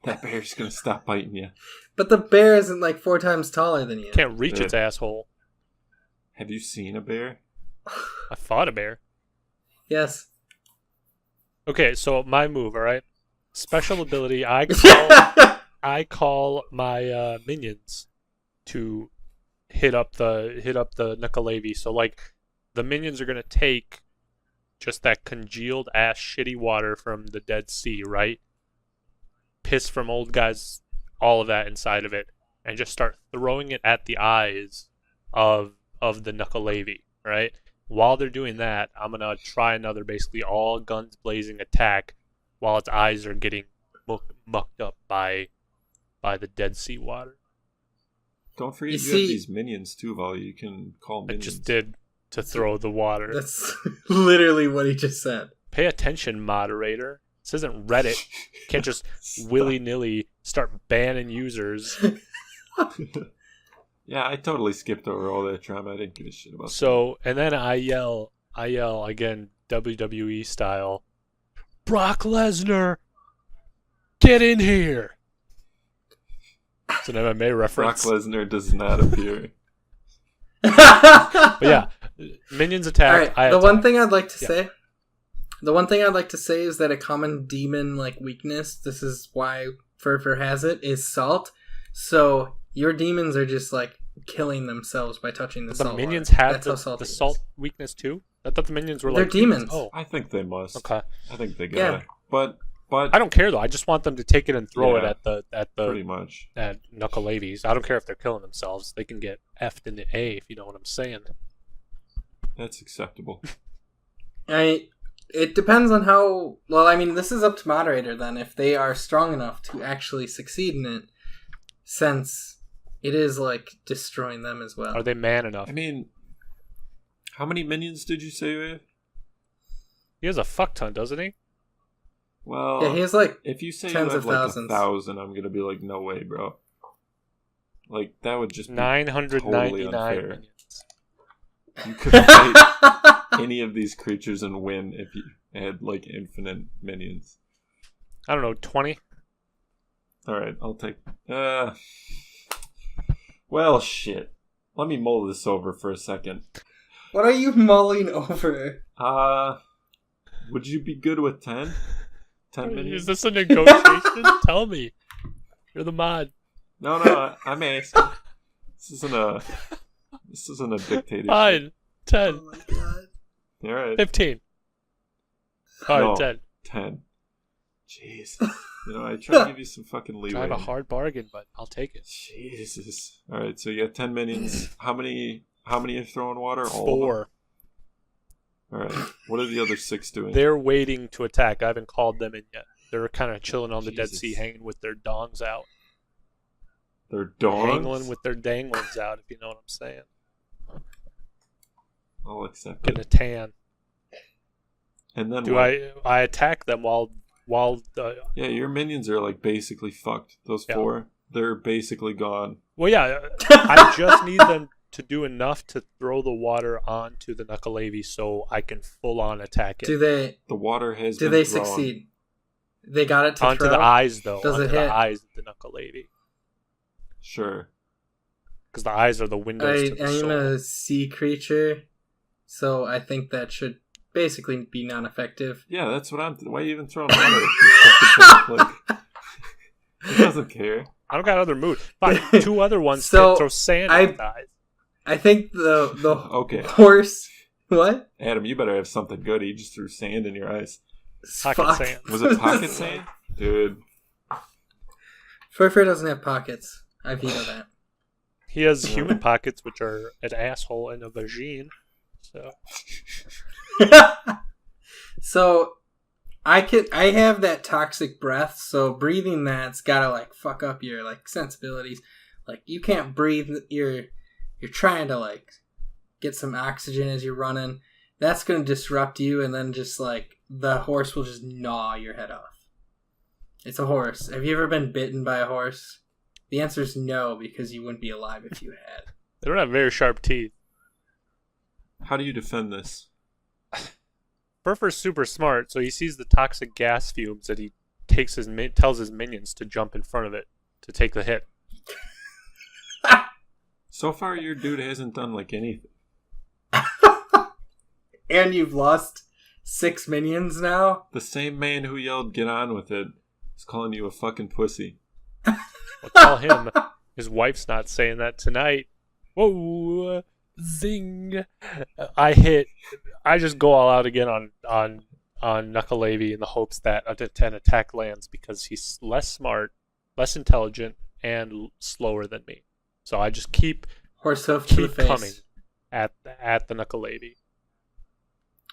that bear's going to stop biting you. But the bear isn't like 4 times taller than you. Can't reach its asshole. Have you seen a bear? I fought a bear. Yes. Okay, so my move, alright? Special ability, I call my minions to hit up the Nuckelavee. So like the minions are gonna take just that congealed ass shitty water from the Dead Sea, right? Piss from old guys, all of that inside of it, and just start throwing it at the eyes of the Nuckelavee, right? While they're doing that, I'm gonna try another basically all guns blazing attack while its eyes are getting mucked up by the Dead Sea water. Don't forget you have these minions too, Val. You can call minions. I just did to throw the water. That's literally what he just said. Pay attention, moderator. This isn't Reddit. You can't just willy-nilly start banning users. Yeah, I totally skipped over all that drama. I didn't give a shit about So, and then I yell again, WWE style, Brock Lesnar, get in here. It's an MMA that. Brock reference. Lesnar does not appear. But yeah, minions attack. All right, the one thing I'd like to say is that a common demon like weakness, this is why Furfur has it, is salt. So your demons are just like killing themselves by touching the salt. The minions water. have That's how salty the it is. salt weakness too? I thought the minions were They're like demons. Oh, I think they must. okay. I think they got Yeah. it. But I don't care though. I just want them to take it and throw it Yeah, at pretty much. Nuckelavee. I don't care if they're killing themselves. They can get effed in the A, if you know what I'm saying. That's acceptable. It depends on how... Well, I mean, this is up to moderator then, if they are strong enough to actually succeed in it, since it is, like, destroying them as well. Are they man enough? I mean, how many minions did you say you have? He has a fuck ton, doesn't he? Well, Yeah, he has, like, if you say you tens have of like thousands. 1,000, I'm gonna be like, no way, bro. Like, that would just be 999 totally unfair. minions. You could fight any of these creatures and win if you had like infinite minions. I don't know, 20? Alright, I'll take... Well, shit. Let me mull this over for a second. What are you mulling over? Would you be good with 10? 10 Is minions? this a negotiation? Tell me. You're the mod. No, I'm asking. This isn't a dictatorship. Fine. 10. Oh my god. Alright. 15. Alright, No. 10. 10. Jeez. You know, I try to give you some fucking leeway. I have a hard bargain, but I'll take it. Jesus. Alright, so you got 10 minions. How many are throwing water? All 4. Alright. What are the other 6 doing? They're waiting to attack. I haven't called them in yet. They're kind of chilling on the Dead Jesus. Sea, hanging with their dongs out. They're dogs? Hangling with their danglings out, if you know what I'm saying. I'll accept Getting it. a tan. And then Do what? I attack them while the... Yeah, your minions are like basically fucked. Those Yeah. 4, they're basically gone. Well, yeah, I just need them to do enough to throw the water onto the Nuckelavee so I can full-on attack it. Do The water has they been thrown. succeed? They got it to Onto throw? the eyes, though. Does onto it the hit? eyes of the Nuckelavee. Sure. Because the eyes are the windows to the I'm soul. a sea creature, so I think that should basically be non-effective. Yeah, that's what I'm... Why are you even throwing water? You fucking like, he doesn't care. I don't got other moves. Fine, 2 other ones So, throw sand I- on the eyes. I think the Okay. horse... What? Adam, you better have something good. He just threw sand in your eyes. Pocket Fuck. sand. Was it pocket sand? Dude. Furfur doesn't have pockets. I veto that. He has human pockets, which are an asshole and a vagine. So So I have that toxic breath, so breathing that's gotta like fuck up your like sensibilities. Like you can't breathe, you're trying to like get some oxygen as you're running. That's gonna disrupt you, and then just like the horse will just gnaw your head off. It's a horse. Have you ever been bitten by a horse? The answer is no, because you wouldn't be alive if you had. they don't have very sharp teeth. How do you defend this? Furfur's super smart, so he sees the toxic gas fumes and he tells his minions to jump in front of it to take the hit. So far, your dude hasn't done like anything. And you've lost 6 minions now? The same man who yelled, "Get on with it," is calling you a fucking pussy. Well, tell him his wife's not saying that tonight. Whoa, zing! I just go all out again on Nuckelavee in the hopes that a 10 attack lands because he's less smart, less intelligent, and slower than me. So I just keep Horse hoof to the face. coming at the Nuckelavee.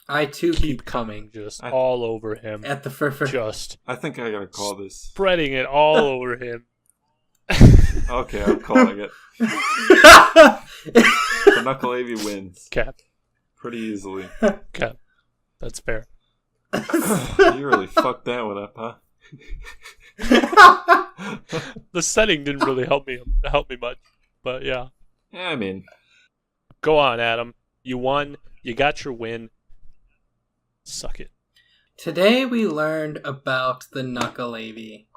I too Keep coming, just all over him. at the Furfur. Just I think I gotta call this. spreading it all over him. Okay, I'm calling it. The Nuckelavee wins Cap. pretty easily. Cap. That's fair. You really fucked that one up, huh? The setting didn't really help me much, but yeah. Yeah, I mean, Go on, Adam. You won. You got your win. Suck it. Today we learned about the Nuckelavee.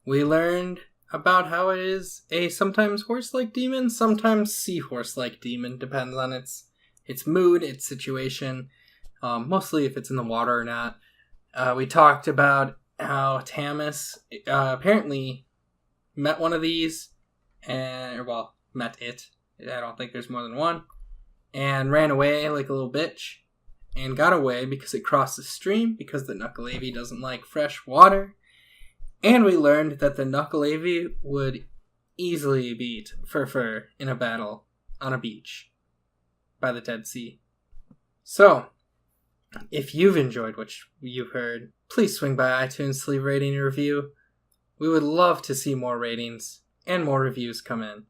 We learned about how it is a sometimes horse-like demon, sometimes seahorse-like demon, depends on its mood, its situation, mostly if it's in the water or not. We talked about how Tamis apparently met one of these, met it. I don't think there's more than one, and ran away like a little bitch, and got away because it crossed the stream, because the Nuckelavee doesn't like fresh water. And we learned that the Nuckelavee would easily beat Fur in a battle on a beach by the Dead Sea. So, if you've enjoyed what you've heard, please swing by iTunes to leave a rating and review. We would love to see more ratings and more reviews come in.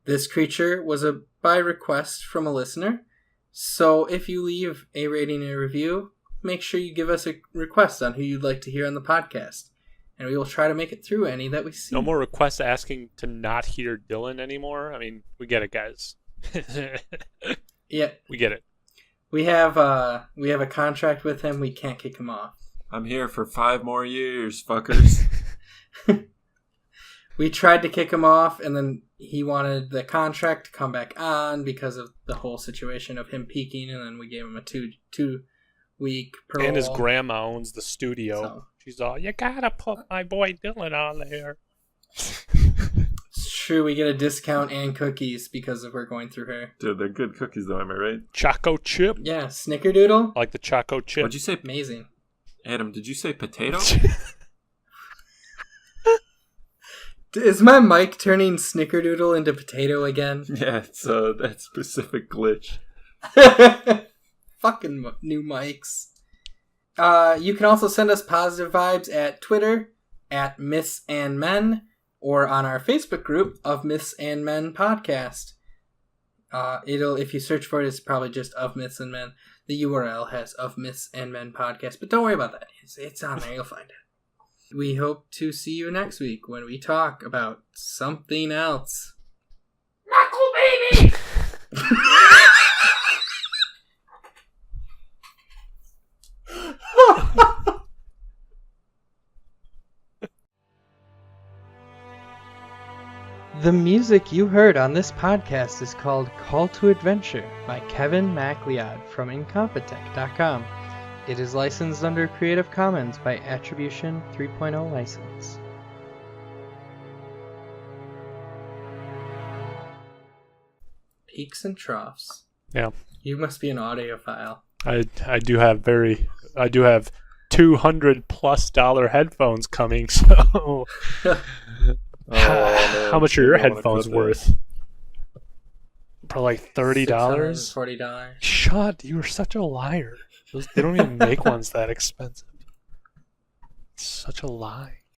This creature was by request from a listener, so if you leave a rating and a review, make sure you give us a request on who you'd like to hear on the podcast, and we will try to make it through any that we see. No more requests asking to not hear Dylan anymore. I mean, we get it, guys. Yeah, we get it. We have a contract with him. We can't kick him off. I'm here for 5 more years, fuckers. We tried to kick him off, and then he wanted the contract to come back on because of the whole situation of him peaking, and then we gave him a two-week parole. And his grandma owns the studio. So. She's all, you gotta put my boy Dylan on there. It's true, we get a discount and cookies because of her going through her. Dude, they're good cookies though, am I right? Choco chip. Yeah, Snickerdoodle. I like the Choco chip. What'd you say? Amazing. Adam, did you say potato? Is my mic turning Snickerdoodle into potato again? Yeah, it's that specific glitch. Fucking new mics. You can also send us positive vibes at Twitter, at Myths and Men, or on our Facebook group of Myths and Men Podcast. If you search for it, it's probably just Of Myths and Men. The URL has Of Myths and Men Podcast, but don't worry about that. It's on there, you'll find it. We hope to see you next week when we talk about something else. Knuckle baby! The music you heard on this podcast is called Call to Adventure by Kevin MacLeod from Incompetech.com. It is licensed under Creative Commons by Attribution 3.0 license. Peaks and troughs. Yeah. You must be an audiophile. I do have $200+ headphones coming, so how much are your headphones worth? Probably like $30. $40. Shut! You are such a liar. They don't even make ones that expensive. Such a lie.